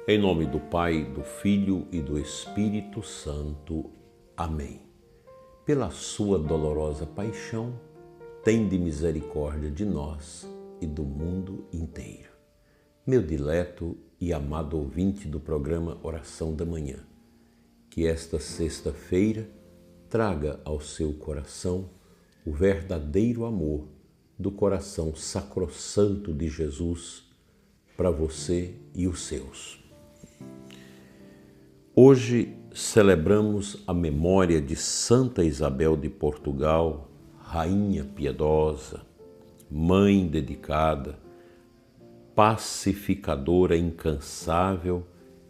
Em nome do Pai, do Filho e do Espírito Santo. Amém. Pela sua dolorosa paixão, tende misericórdia de nós e do mundo inteiro. Meu dileto e amado ouvinte do programa Oração da Manhã, que esta sexta-feira traga ao seu coração o verdadeiro amor do coração sacrossanto de Jesus para você e os seus. Hoje celebramos a memória de Santa Isabel de Portugal, rainha piedosa, mãe dedicada, pacificadora incansável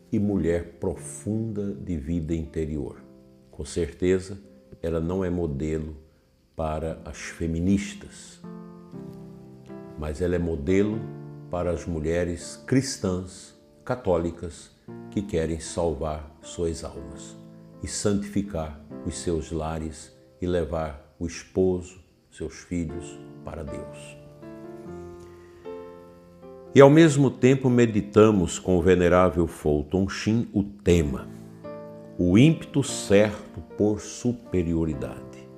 e mulher profunda de vida interior. Com certeza, ela não é modelo para as feministas, mas ela é modelo para as mulheres cristãs, católicas, que querem salvar suas almas e santificar os seus lares e levar o esposo, seus filhos para Deus. E ao mesmo tempo meditamos com o venerável Fulton Sheen o tema, o ímpeto certo por superioridade,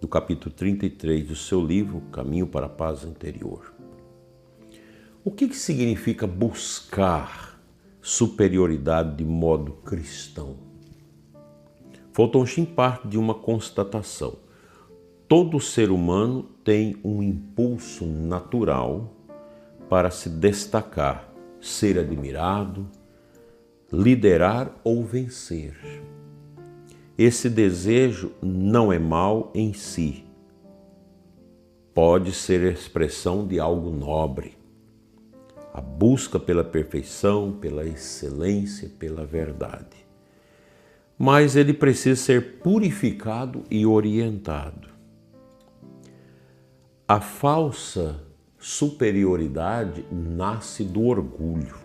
do capítulo 33 do seu livro Caminho para a Paz Interior. O que significa buscar superioridade de modo cristão? Fulton Sheen parte de uma constatação. Todo ser humano tem um impulso natural para se destacar, ser admirado, liderar ou vencer. Esse desejo não é mau em si. Pode ser expressão de algo nobre. A busca pela perfeição, pela excelência, pela verdade. Mas ele precisa ser purificado e orientado. A falsa superioridade nasce do orgulho.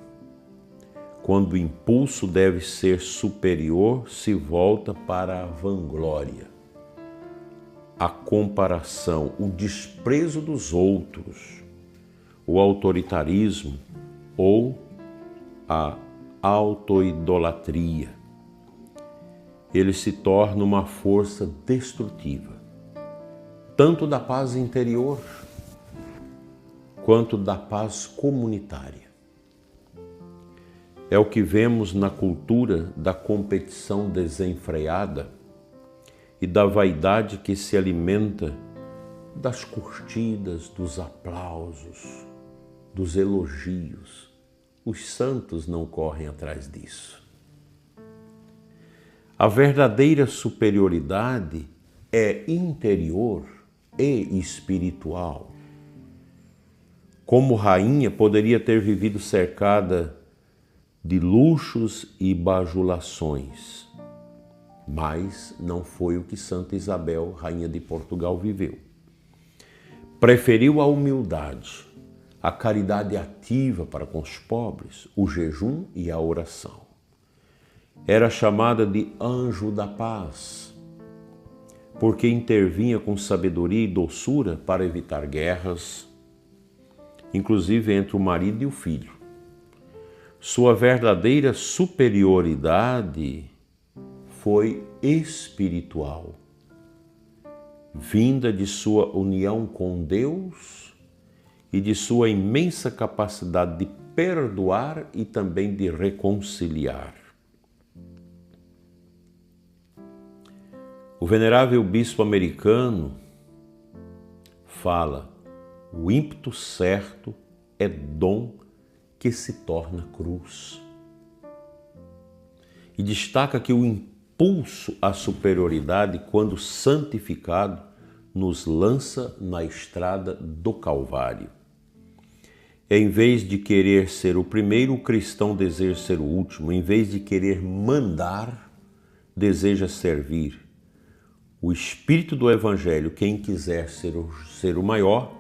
Quando o impulso deve ser superior, se volta para a vanglória, a comparação, o desprezo dos outros, o autoritarismo ou a autoidolatria. Ele se torna uma força destrutiva, tanto da paz interior quanto da paz comunitária. É o que vemos na cultura da competição desenfreada e da vaidade que se alimenta das curtidas, dos aplausos, dos elogios. Os santos não correm atrás disso. A verdadeira superioridade é interior e espiritual. Como rainha, poderia ter vivido cercada de luxos e bajulações, mas não foi o que Santa Isabel, rainha de Portugal, viveu. Preferiu a humildade, a caridade ativa para com os pobres, o jejum e a oração. Era chamada de anjo da paz, porque intervinha com sabedoria e doçura para evitar guerras, inclusive entre o marido e o filho. Sua verdadeira superioridade foi espiritual, vinda de sua união com Deus e de sua imensa capacidade de perdoar e também de reconciliar. O venerável bispo americano fala: o ímpeto certo é dom que se torna cruz. E destaca que o impulso à superioridade, quando santificado, nos lança na estrada do Calvário. Em vez de querer ser o primeiro, o cristão deseja ser o último. Em vez de querer mandar, deseja servir. O espírito do Evangelho, quem quiser ser o maior,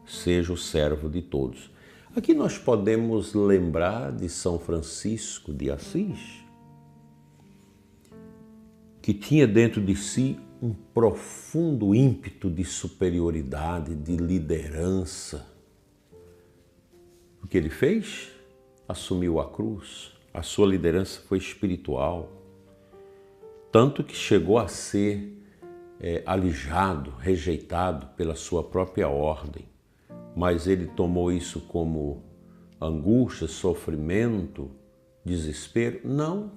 seja o servo de todos. Aqui nós podemos lembrar de São Francisco de Assis, que tinha dentro de si um profundo ímpeto de superioridade, de liderança. O que ele fez? assumiu a cruz, a sua liderança foi espiritual, tanto que chegou a ser alijado, rejeitado pela sua própria ordem, mas ele tomou isso como angústia, sofrimento, desespero? Não.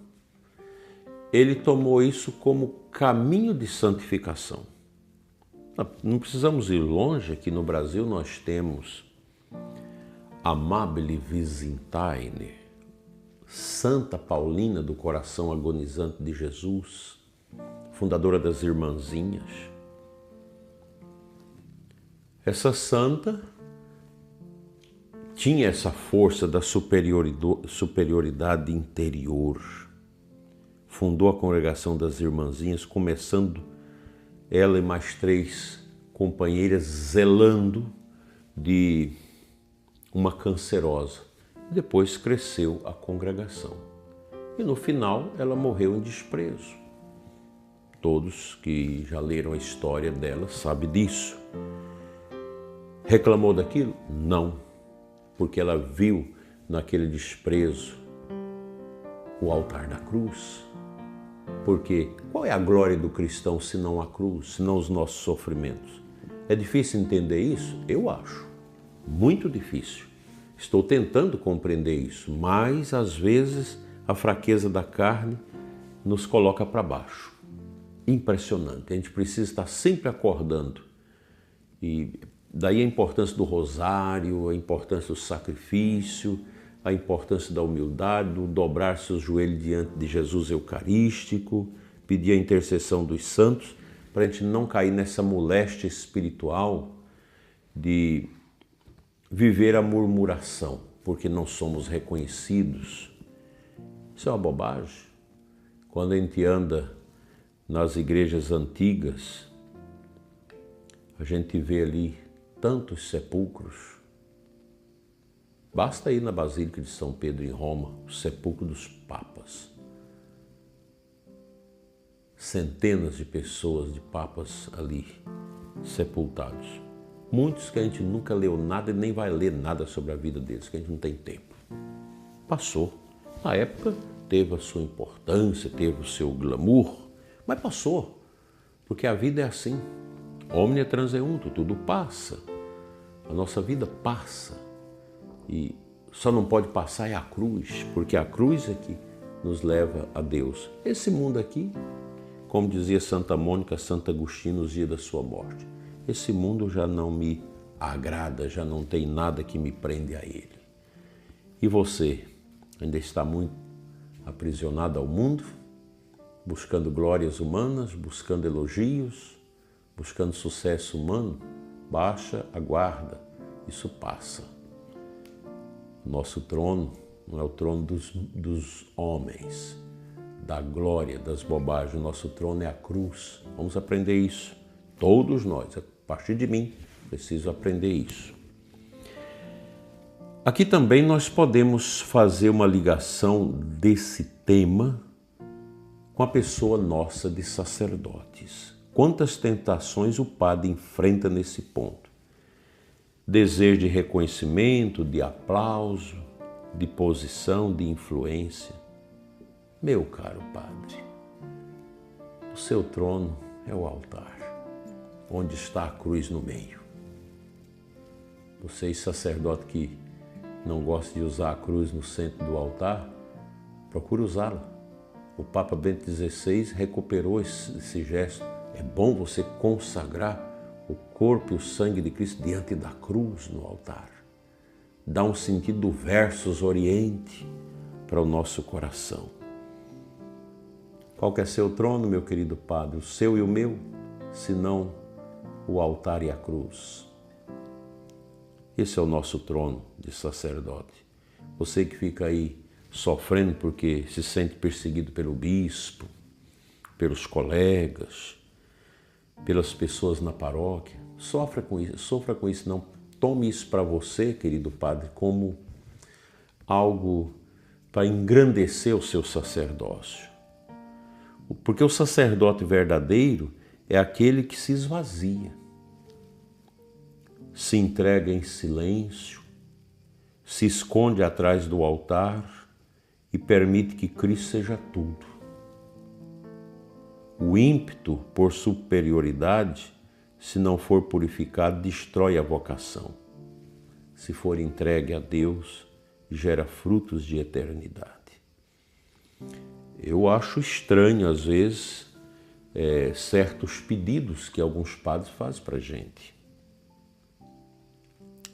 Ele tomou isso como caminho de santificação. Não precisamos ir longe, aqui no Brasil nós temos Amabile Visintaine, Santa Paulina do Coração Agonizante de Jesus, fundadora das Irmãzinhas. Essa santa tinha essa força da superioridade interior. Fundou a Congregação das Irmãzinhas, começando ela e mais 3 companheiras zelando de uma cancerosa. Depois cresceu a congregação. E no final ela morreu em desprezo. Todos que já leram a história dela sabem disso. Reclamou daquilo? Não, porque ela viu naquele desprezo o altar da cruz. Porque qual é a glória do cristão senão a cruz, senão os nossos sofrimentos? É difícil entender isso? Eu acho. Muito difícil. Estou tentando compreender isso, mas às vezes a fraqueza da carne nos coloca para baixo. Impressionante. A gente precisa estar sempre acordando. E daí a importância do rosário, a importância do sacrifício, a importância da humildade, do dobrar seus joelhos diante de Jesus Eucarístico, pedir a intercessão dos santos, para a gente não cair nessa moléstia espiritual de viver a murmuração, porque não somos reconhecidos. Isso é uma bobagem. Quando a gente anda nas igrejas antigas, a gente vê ali tantos sepulcros. Basta ir na Basílica de São Pedro em Roma, o sepulcro dos papas. Centenas de pessoas, de papas ali, sepultados. Muitos que a gente nunca leu nada e nem vai ler nada sobre a vida deles, que a gente não tem tempo. Passou. Na época teve a sua importância, teve o seu glamour, mas passou. Porque a vida é assim. Omnia transeuntur, tudo passa. A nossa vida passa. E só não pode passar é a cruz, porque a cruz é que nos leva a Deus. Esse mundo aqui, como dizia Santa Mônica, Santo Agostinho nos dias da sua morte, esse mundo já não me agrada, já não tem nada que me prende a ele. E você ainda está muito aprisionado ao mundo, buscando glórias humanas, buscando elogios, buscando sucesso humano? Baixa a guarda, isso passa. Nosso trono não é o trono dos homens, da glória, das bobagens. O nosso trono é a cruz. Vamos aprender isso. Todos nós, a partir de mim, preciso aprender isso. Aqui também nós podemos fazer uma ligação desse tema com a pessoa nossa de sacerdotes. Quantas tentações o padre enfrenta nesse ponto? Desejo de reconhecimento, de aplauso, de posição, de influência. Meu caro padre, o seu trono é o altar, onde está a cruz no meio. Vocês, sacerdote que não gosta de usar a cruz no centro do altar, procure usá-la. O Papa Bento XVI recuperou esse gesto. É bom você consagrar o corpo e o sangue de Cristo diante da cruz no altar. Dá um sentido versus oriente para o nosso coração. Qual que é seu trono, meu querido padre? O seu e o meu, senão o altar e a cruz. Esse é o nosso trono de sacerdote. Você que fica aí sofrendo porque se sente perseguido pelo bispo, pelos colegas, pelas pessoas na paróquia, sofra com isso, não tome isso para você, querido padre, como algo para engrandecer o seu sacerdócio. Porque o sacerdote verdadeiro é aquele que se esvazia, se entrega em silêncio, se esconde atrás do altar e permite que Cristo seja tudo. O ímpeto por superioridade, se não for purificado, destrói a vocação. Se for entregue a Deus, gera frutos de eternidade. Eu acho estranho, às vezes, certos pedidos que alguns padres fazem para a gente.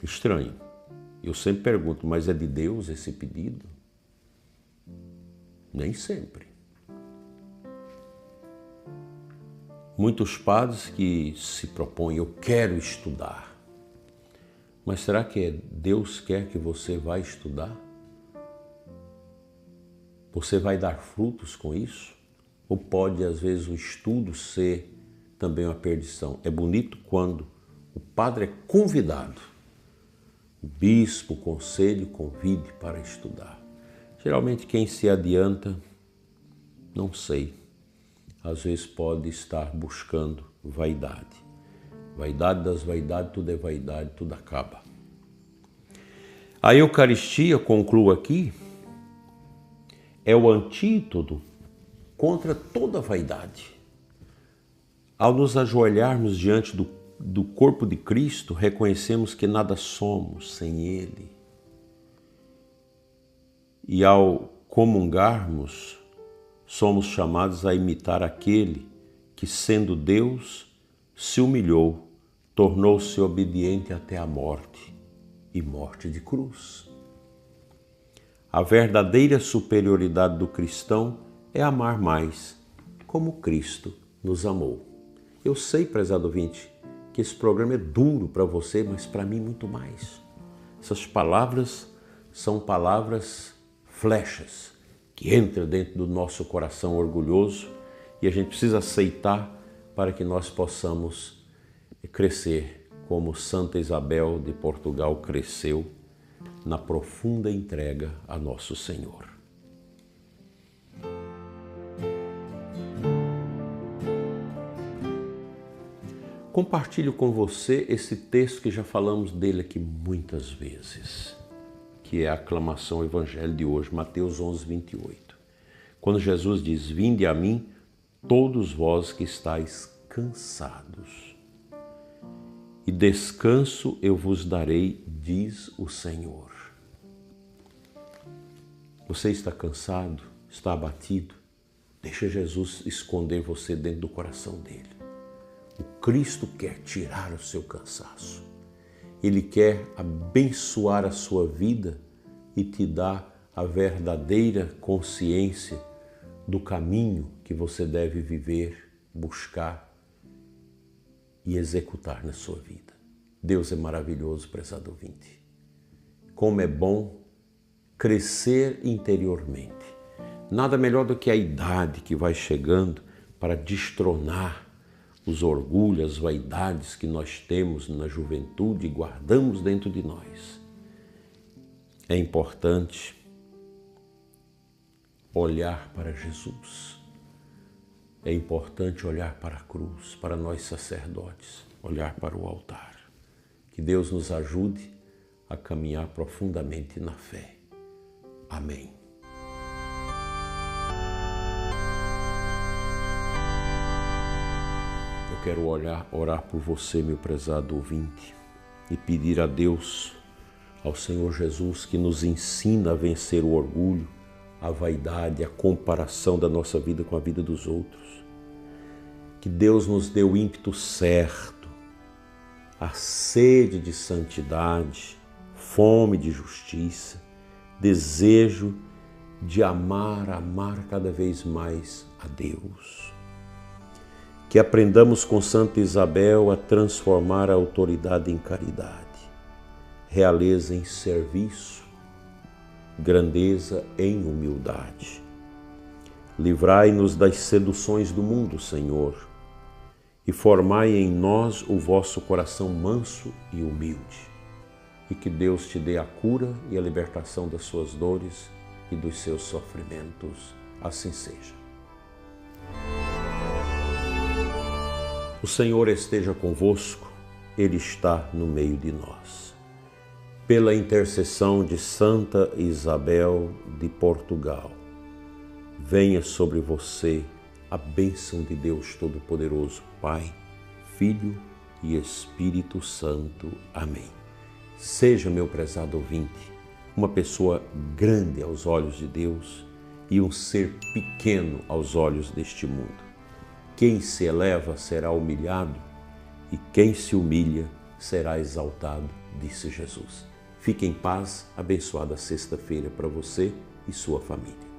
Estranho. Eu sempre pergunto, mas é de Deus esse pedido? Nem sempre. Muitos padres que se propõem, eu quero estudar. Mas será que Deus quer que você vá estudar? Você vai dar frutos com isso? Ou pode, às vezes, o estudo ser também uma perdição? É bonito quando o padre é convidado. O bispo, o conselho, convide para estudar. Geralmente quem se adianta, não sei, às vezes pode estar buscando vaidade. Vaidade das vaidades, tudo é vaidade, tudo acaba. A Eucaristia, concluo aqui, é o antídoto contra toda vaidade. Ao nos ajoelharmos diante do corpo de Cristo, reconhecemos que nada somos sem Ele. E ao comungarmos, somos chamados a imitar aquele que, sendo Deus, se humilhou, tornou-se obediente até a morte, e morte de cruz. A verdadeira superioridade do cristão é amar mais, como Cristo nos amou. Eu sei, prezado ouvinte, que esse programa é duro para você, mas para mim muito mais. Essas palavras são palavras flechas que entram dentro do nosso coração orgulhoso e a gente precisa aceitar para que nós possamos crescer como Santa Isabel de Portugal cresceu na profunda entrega a nosso Senhor. Compartilho com você esse texto que já falamos dele aqui muitas vezes, que é a aclamação ao Evangelho de hoje, Mateus 11, 28. Quando Jesus diz, vinde a mim, todos vós que estáis cansados, e descanso eu vos darei, diz o Senhor. Você está cansado? Está abatido? Deixa Jesus esconder você dentro do coração dele. O Cristo quer tirar o seu cansaço. Ele quer abençoar a sua vida e te dar a verdadeira consciência do caminho que você deve viver, buscar e executar na sua vida. Deus é maravilhoso, prezado ouvinte. Como é bom crescer interiormente. Nada melhor do que a idade que vai chegando para destronar os orgulhos, as vaidades que nós temos na juventude e guardamos dentro de nós. É importante olhar para Jesus. É importante olhar para a cruz, para nós sacerdotes, olhar para o altar. Que Deus nos ajude a caminhar profundamente na fé. Amém. Eu quero orar por você, meu prezado ouvinte, e pedir a Deus, ao Senhor Jesus, que nos ensina a vencer o orgulho, a vaidade, a comparação da nossa vida com a vida dos outros. Que Deus nos dê o ímpeto certo, a sede de santidade, fome de justiça, desejo de amar cada vez mais a Deus. Que aprendamos com Santa Isabel a transformar a autoridade em caridade, realeza em serviço, grandeza em humildade. Livrai-nos das seduções do mundo, Senhor, e formai em nós o vosso coração manso e humilde. E que Deus te dê a cura e a libertação das suas dores e dos seus sofrimentos. Assim seja. O Senhor esteja convosco, Ele está no meio de nós. pela intercessão de Santa Isabel de Portugal, venha sobre você a bênção de Deus Todo-Poderoso, Pai, Filho e Espírito Santo. Amém. Seja, meu prezado ouvinte, uma pessoa grande aos olhos de Deus e um ser pequeno aos olhos deste mundo. Quem se eleva será humilhado e quem se humilha será exaltado, disse Jesus. Fique em paz, abençoada sexta-feira para você e sua família.